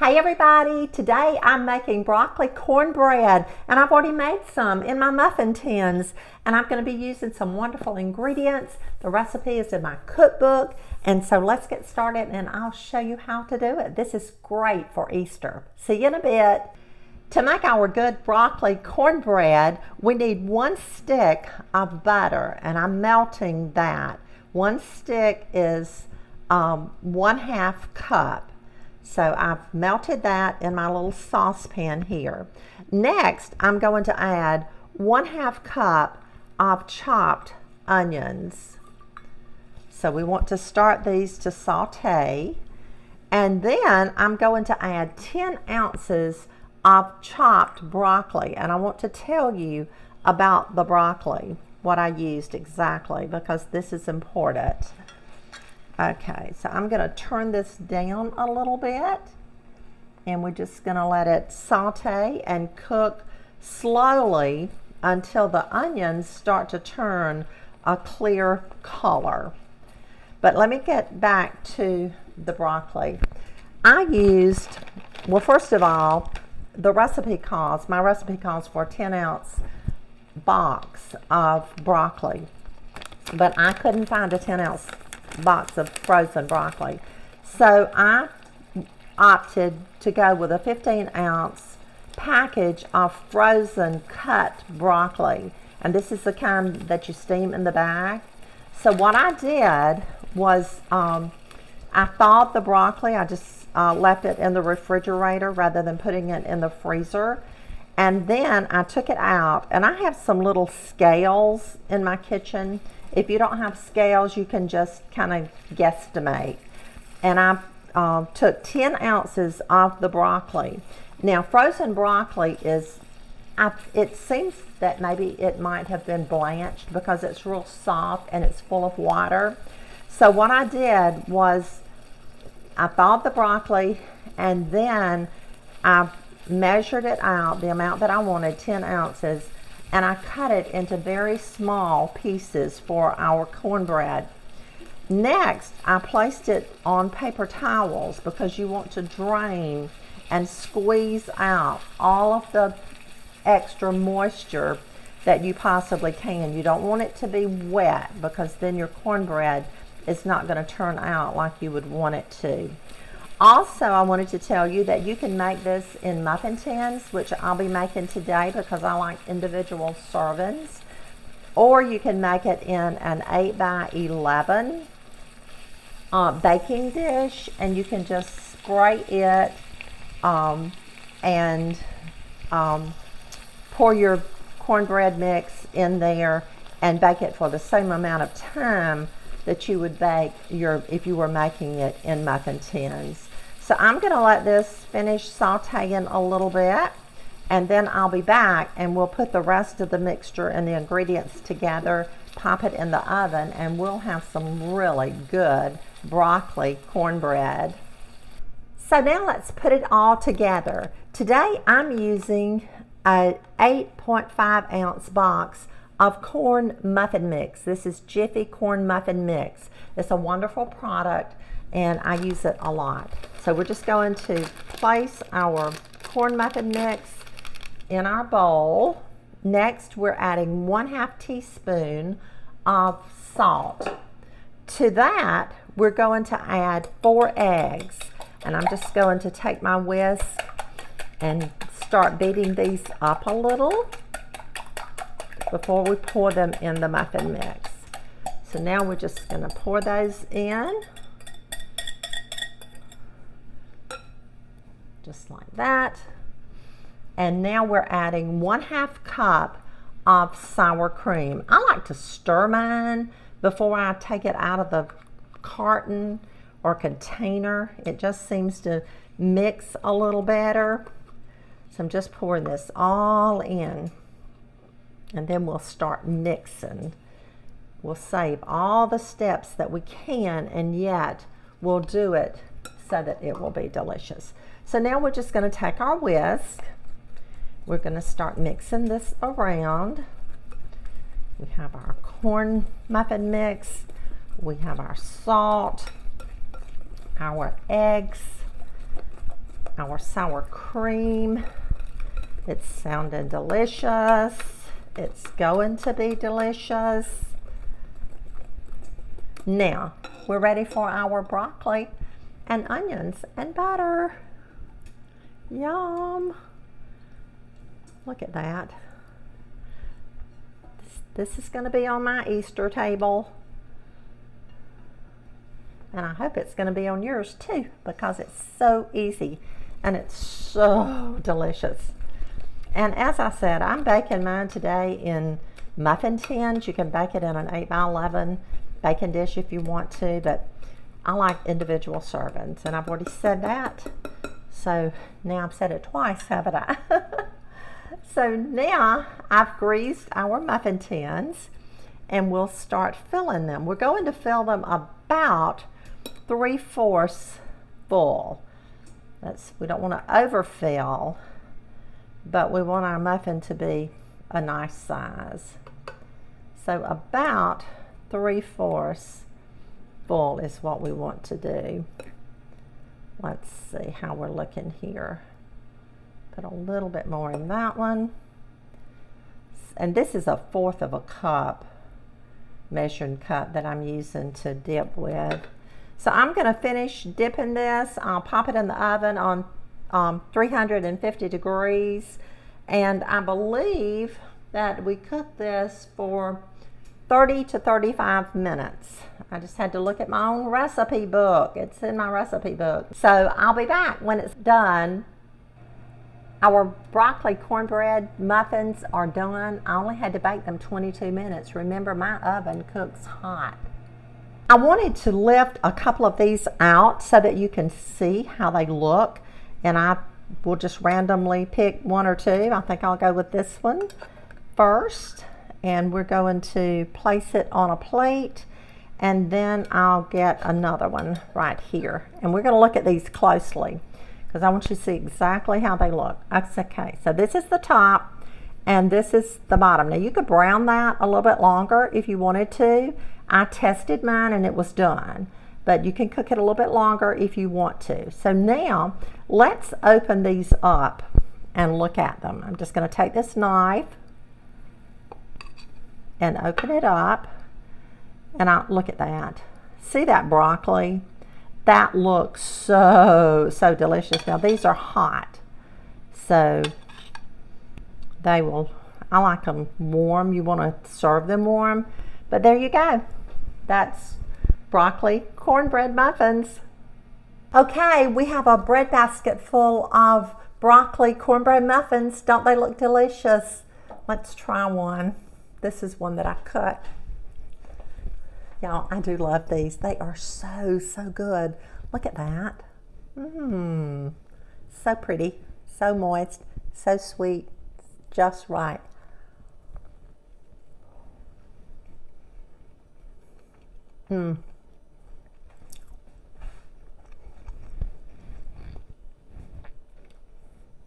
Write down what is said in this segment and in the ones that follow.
Hey everybody, today I'm making broccoli cornbread, and I've already made some in my muffin tins, and I'm going to be using some wonderful ingredients. The recipe is in my cookbook, and so let's get started and I'll show you how to do it. This is great for Easter. See you in a bit. To make our good broccoli cornbread, we need 1 stick of butter, and I'm melting that. 1 stick is 1/2 cup. So I've melted that in my little saucepan here. Next, I'm going to add 1/2 cup of chopped onions. So we want to start these to saute. And then I'm going to add 10 ounces of chopped broccoli. And I want to tell you about the broccoli, what I used exactly, because this is important. Okay, so I'm going to turn this down a little bit, and we're just going to let it saute and cook slowly until the onions start to turn a clear color. But let me get back to the broccoli. I used, well, first of all, my recipe calls for a 10-ounce box of broccoli, but I couldn't find a 10-ounce box of frozen broccoli. So I opted to go with a 15-ounce package of frozen cut broccoli. And this is the kind that you steam in the bag. So what I did was I thawed the broccoli. I just left it in the refrigerator rather than putting it in the freezer. And then I took it out, and I have some little scales in my kitchen. If you don't have scales, you can just kind of guesstimate. And I took 10 ounces of the broccoli. Now, frozen broccoli is, it seems that maybe it might have been blanched because it's real soft and it's full of water. So what I did was I thawed the broccoli, and then I measured it out, the amount that I wanted, 10 ounces, and I cut it into very small pieces for our cornbread. Next, I placed it on paper towels because you want to drain and squeeze out all of the extra moisture that you possibly can. You don't want it to be wet because then your cornbread is not going to turn out like you would want it to. Also, I wanted to tell you that you can make this in muffin tins, which I'll be making today because I like individual servings. Or you can make it in an 8 by 11 baking dish, and you can just spray it and pour your cornbread mix in there and bake it for the same amount of time that you would bake if you were making it in muffin tins. So I'm going to let this finish sauteing a little bit, and then I'll be back and we'll put the rest of the mixture and the ingredients together, pop it in the oven, and we'll have some really good broccoli cornbread. So now let's put it all together. Today I'm using an 8.5 ounce box of corn muffin mix. This is Jiffy corn muffin mix. It's a wonderful product and I use it a lot. So we're just going to place our corn muffin mix in our bowl. Next, we're adding 1/2 teaspoon of salt. To that, we're going to add 4 eggs. And I'm just going to take my whisk and start beating these up a little before we pour them in the muffin mix. So now we're just going to pour those in. Just like that. And now we're adding 1/2 cup of sour cream. I like to stir mine before I take it out of the carton or container. It just seems to mix a little better. So I'm just pouring this all in, and then we'll start mixing. We'll save all the steps that we can, and yet we'll do it so that it will be delicious. So now we're just going to take our whisk. We're going to start mixing this around. We have our corn muffin mix. We have our salt, our eggs, our sour cream. It's sounding delicious. It's going to be delicious. Now, we're ready for our broccoli and onions and butter. Yum. Look at that. This is going to be on my Easter table. And I hope it's going to be on yours too, because it's so easy and it's so delicious. And as I said, I'm baking mine today in muffin tins. You can bake it in an 8x11 baking dish if you want to, but I like individual servings, and I've already said that. So now I've said it twice, haven't I? So now I've greased our muffin tins, and we'll start filling them. We're going to fill them about 3/4 full. We don't want to overfill, but we want our muffin to be a nice size. So about 3/4 full is what we want to do. Let's see how we're looking here. Put a little bit more in that one. And this is 1/4 of a cup, measuring cup, that I'm using to dip with. So I'm going to finish dipping this. I'll pop it in the oven on 350 degrees. And I believe that we cook this for 30 to 35 minutes. I just had to look at my own recipe book. It's in my recipe book. So I'll be back when it's done. Our broccoli cornbread muffins are done. I only had to bake them 22 minutes. Remember, my oven cooks hot. I wanted to lift a couple of these out so that you can see how they look. And I will just randomly pick one or two. I think I'll go with this one first. And we're going to place it on a plate. And then I'll get another one right here. And we're going to look at these closely, because I want you to see exactly how they look. Okay, so this is the top and this is the bottom. Now you could brown that a little bit longer if you wanted to. I tested mine and it was done, but you can cook it a little bit longer if you want to. So now let's open these up and look at them. I'm just going to take this knife and open it up, and I'll look at that. See that broccoli? That looks so delicious. Now these are hot, so they will, I like them warm. You want to serve them warm, but there you go. That's broccoli cornbread muffins. Okay, we have a bread basket full of broccoli cornbread muffins. Don't they look delicious? Let's try one. This is one that I cut. Y'all, I do love these. They are so good. Look at that. So pretty, so moist, so sweet, just right.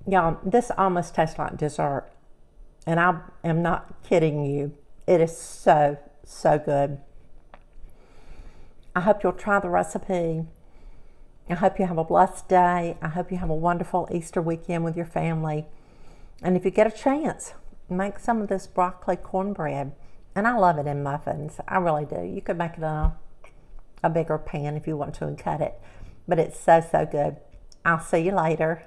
Y'all, this almost tastes like dessert. And I am not kidding you. It is so good. I hope you'll try the recipe. I hope you have a blessed day. I hope you have a wonderful Easter weekend with your family. And if you get a chance, make some of this broccoli cornbread. And I love it in muffins. I really do. You could make it in a bigger pan if you want to and cut it. But it's so good. I'll see you later.